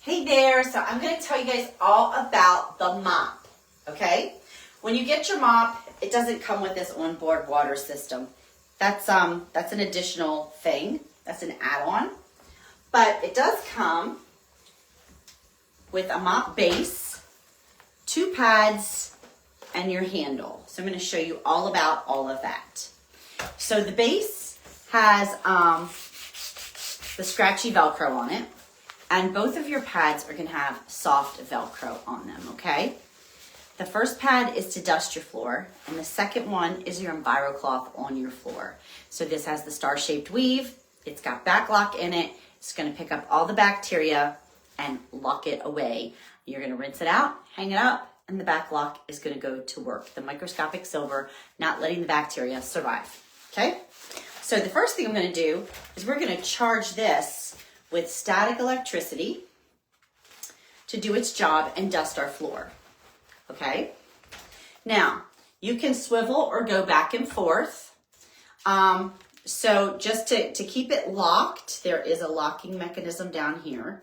Hey there, so I'm going to tell you guys all about the mop, okay? When you get your mop, it doesn't come with this onboard water system. That's an additional thing. That's an add-on. But it does come with a mop base, 2 pads, and your handle. So I'm going to show you all about all of that. So the base has the scratchy Velcro on it. And both of your pads are going to have soft Velcro on them, okay? The first pad is to dust your floor, and the second one is your EnviroCloth on your floor. So this has the star-shaped weave. It's got back lock in it. It's going to pick up all the bacteria and lock it away. You're going to rinse it out, hang it up, and the back lock is going to go to work. The microscopic silver, not letting the bacteria survive, okay? So the first thing I'm going to do is we're going to charge this with static electricity to do its job and dust our floor, okay? Now, you can swivel or go back and forth. So just to keep it locked, there is a locking mechanism down here,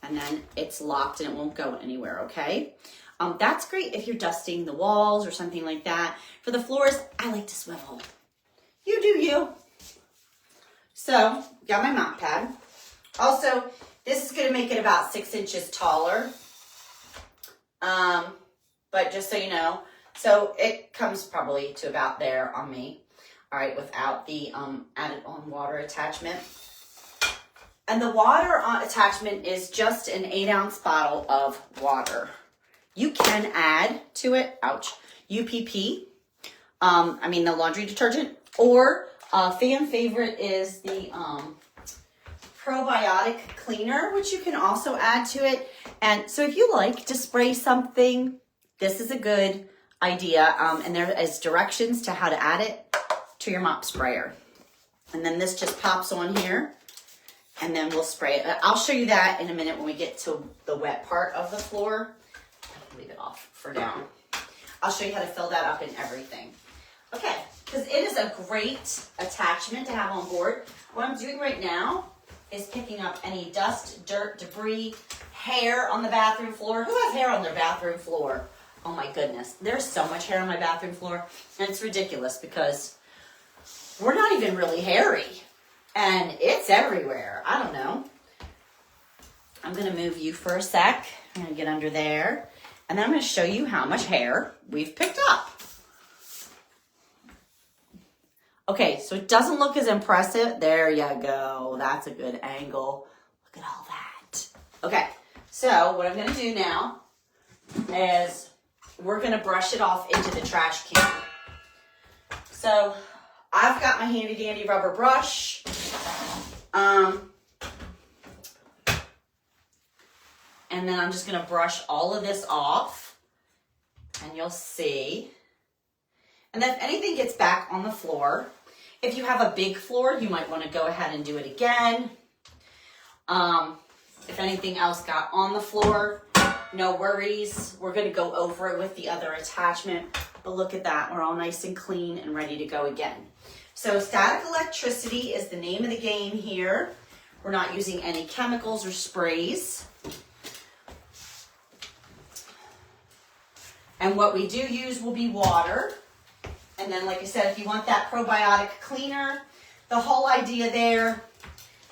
and then it's locked and it won't go anywhere, okay? That's great if you're dusting the walls or something like that. For the floors, I like to swivel. You do you. So, got my mop pad. Also, this is going to make it about 6 inches taller, but just so you know, so it comes probably to about there on me, all right, without the added on water attachment. And the water attachment is just an 8-ounce bottle of water. You can add to it, ouch, UPP, the laundry detergent, or fan favorite is the probiotic cleaner, which you can also add to it. And so if you like to spray something, this is a good idea. And there is directions to how to add it to your mop sprayer. And then this just pops on here, and then we'll spray it. I'll show you that in a minute when we get to the wet part of the floor. Leave it off for now. I'll show you how to fill that up and everything. Okay, because it is a great attachment to have on board. What I'm doing right now is picking up any dust, dirt, debris, hair on the bathroom floor. Who has hair on their bathroom floor? Oh my goodness. There's so much hair on my bathroom floor, and it's ridiculous because we're not even really hairy, and it's everywhere. I don't know. I'm going to move you for a sec. I'm going to get under there, and then I'm going to show you how much hair we've picked up. Okay, so it doesn't look as impressive. There you go. That's a good angle. Look at all that. Okay, so what I'm going to do now is we're going to brush it off into the trash can. So I've got my handy dandy rubber brush. And then I'm just going to brush all of this off, and you'll see. And then if anything gets back on the floor, if you have a big floor, you might want to go ahead and do it again. If anything else got on the floor, no worries. We're going to go over it with the other attachment. But look at that. We're all nice and clean and ready to go again. So static electricity is the name of the game here. We're not using any chemicals or sprays. And what we do use will be water. And then, like I said, if you want that probiotic cleaner, the whole idea there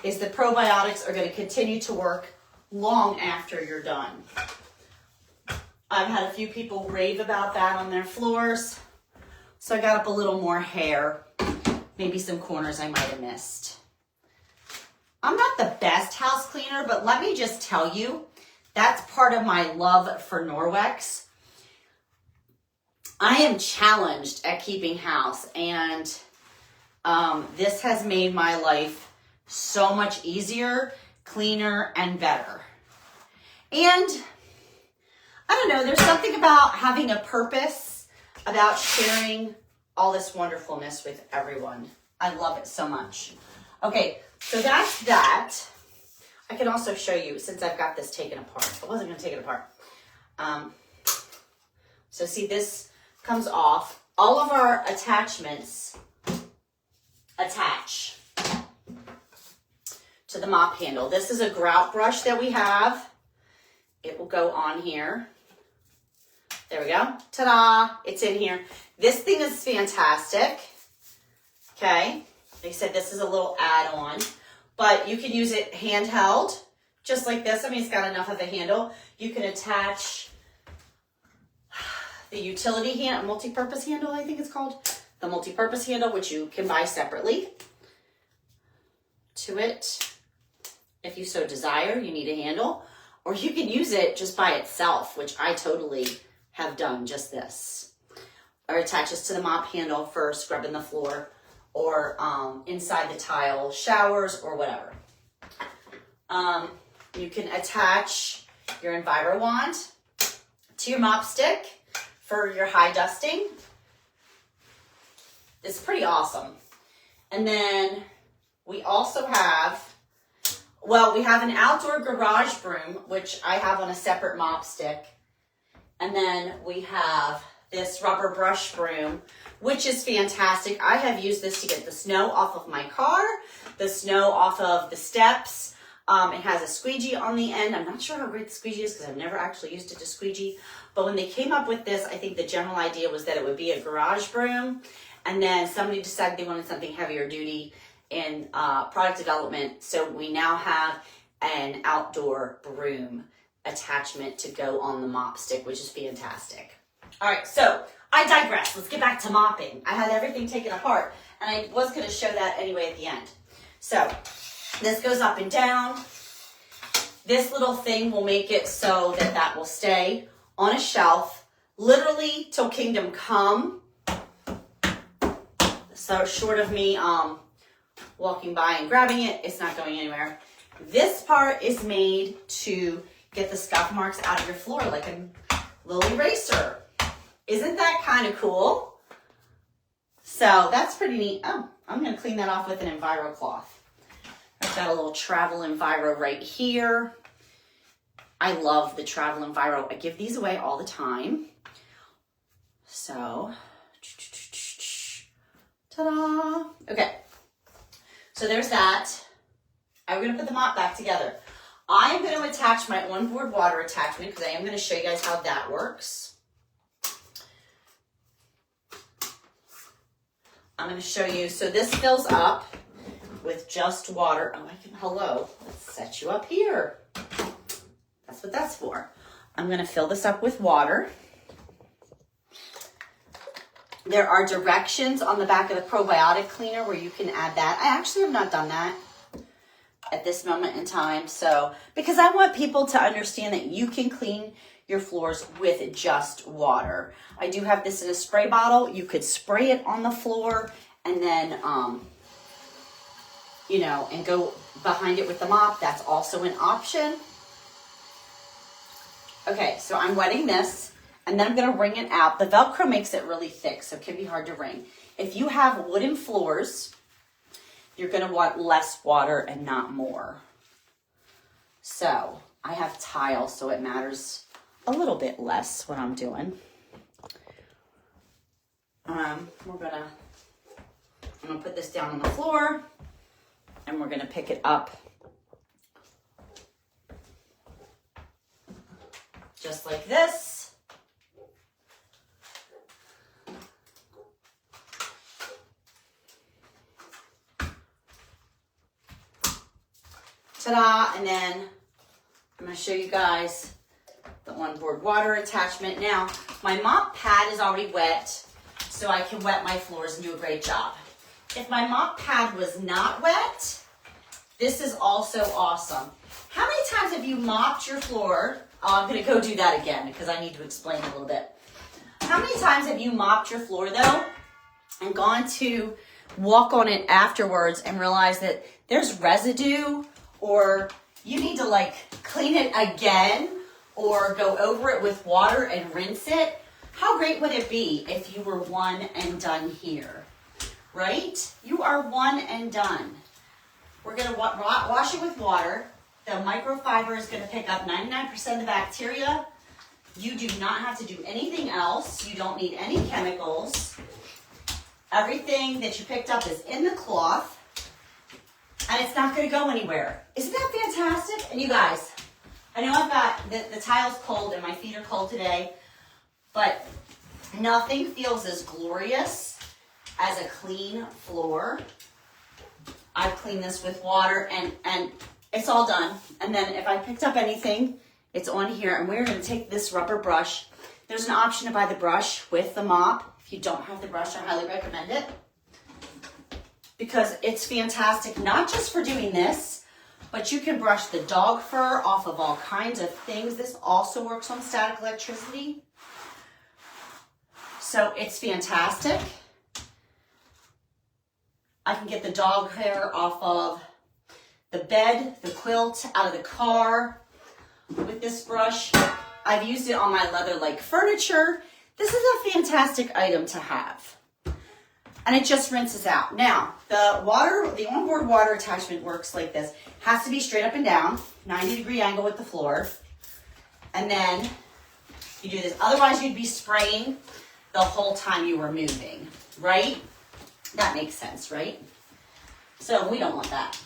is the probiotics are going to continue to work long after you're done. I've had a few people rave about that on their floors. So I got up a little more hair, maybe some corners I might have missed. I'm not the best house cleaner, but let me just tell you, that's part of my love for Norwex. I am challenged at keeping house, and this has made my life so much easier, cleaner, and better. And I don't know, there's something about having a purpose, about sharing all this wonderfulness with everyone. I love it so much. Okay, so that's that. I can also show you, since I've got this taken apart. I wasn't going to take it apart. So see, this comes off. All of our attachments attach to the mop handle. This is a grout brush that we have. it will go on here. There we go. Ta-da! It's in here. This thing is fantastic. Okay. They said this is a little add-on, but you can use it handheld, just like this. I mean, it's got enough of a handle. You can attach the utility hand, multi-purpose handle, I think it's called. The multi-purpose handle, which you can buy separately to it. If you so desire, you need a handle. Or you can use it just by itself, which I totally have done just this. Or attaches to the mop handle for scrubbing the floor or inside the tile showers or whatever. You can attach your Enviro wand to your mop stick for your high dusting. It's pretty awesome. And then we also have, well, we have an outdoor garage broom, which I have on a separate mop stick. And then we have this rubber brush broom, which is fantastic. I have used this to get the snow off of my car, the snow off of the steps. It has a squeegee on the end. I'm not sure how great the squeegee is because I've never actually used it to squeegee. But when they came up with this, I think the general idea was that it would be a garage broom. And then somebody decided they wanted something heavier duty in product development. So we now have an outdoor broom attachment to go on the mop stick, which is fantastic. All right, so I digress. Let's get back to mopping. I had everything taken apart, and I was going to show that anyway at the end. So this goes up and down. This little thing will make it so that that will stay on a shelf, literally till kingdom come. So short of me walking by and grabbing it, it's not going anywhere. This part is made to get the scuff marks out of your floor like a little eraser. Isn't that kind of cool? So that's pretty neat. Oh, I'm going to clean that off with an Enviro cloth. I've got a little travel Enviro right here. I love the travel Enviro. I give these away all the time. So, ta-da. Okay, so there's that. I'm going to put the mop back together. I am going to attach my onboard water attachment because I am going to show you guys how that works. I'm going to show you. So this fills up with just water. Oh, hello. Let's set you up here. That's what that's for. I'm going to fill this up with water. There are directions on the back of the probiotic cleaner where you can add that. I actually have not done that at this moment in time. So, because I want people to understand that you can clean your floors with just water. I do have this in a spray bottle. You could spray it on the floor and then, you know, and go behind it with the mop. That's also an option. Okay, so I'm wetting this and then I'm going to wring it out. The Velcro makes it really thick, so it can be hard to wring. If you have wooden floors, you're going to want less water and not more. So I have tile, so it matters a little bit less what I'm doing. I'm gonna put this down on the floor and we're gonna pick it up just like this. Ta-da! And then I'm gonna show you guys the onboard water attachment. Now, my mop pad is already wet, so I can wet my floors and do a great job. If my mop pad was not wet, this is also awesome. How many times have you mopped your floor? Oh, I'm gonna go do that again because I need to explain a little bit. How many times have you mopped your floor though and gone to walk on it afterwards and realized that there's residue or you need to like clean it again or go over it with water and rinse it? How great would it be if you were one and done here, right? You are one and done. We're gonna wash it with water. The microfiber is gonna pick up 99% of the bacteria. You do not have to do anything else. You don't need any chemicals. Everything that you picked up is in the cloth and it's not gonna go anywhere. Isn't that fantastic? And you guys, I know I've got, the tile's cold and my feet are cold today, but nothing feels as glorious as a clean floor. I've cleaned this with water and it's all done. And then if I picked up anything, it's on here, and we're gonna take this rubber brush. There's an option to buy the brush with the mop. If you don't have the brush, I highly recommend it because it's fantastic, not just for doing this, but you can brush the dog fur off of all kinds of things. This also works on static electricity. So it's fantastic. I can get the dog hair off of the bed, the quilt, out of the car with this brush. I've used it on my leather-like furniture. This is a fantastic item to have. And it just rinses out. Now, the onboard water attachment works like this. Has to be straight up and down, 90-degree angle with the floor. And then you do this. Otherwise, you'd be spraying the whole time you were moving, right? That makes sense, right? So we don't want that.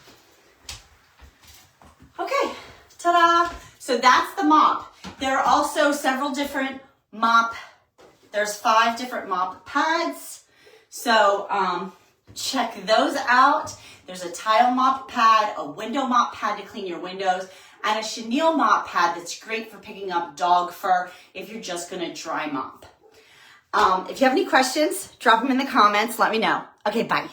Okay, ta-da! So that's the mop. There are also several different there's 5 different mop pads. So check those out. There's a tile mop pad, a window mop pad to clean your windows, and a chenille mop pad that's great for picking up dog fur if you're just gonna dry mop. If you have any questions, drop them in the comments, let me know. Okay, bye.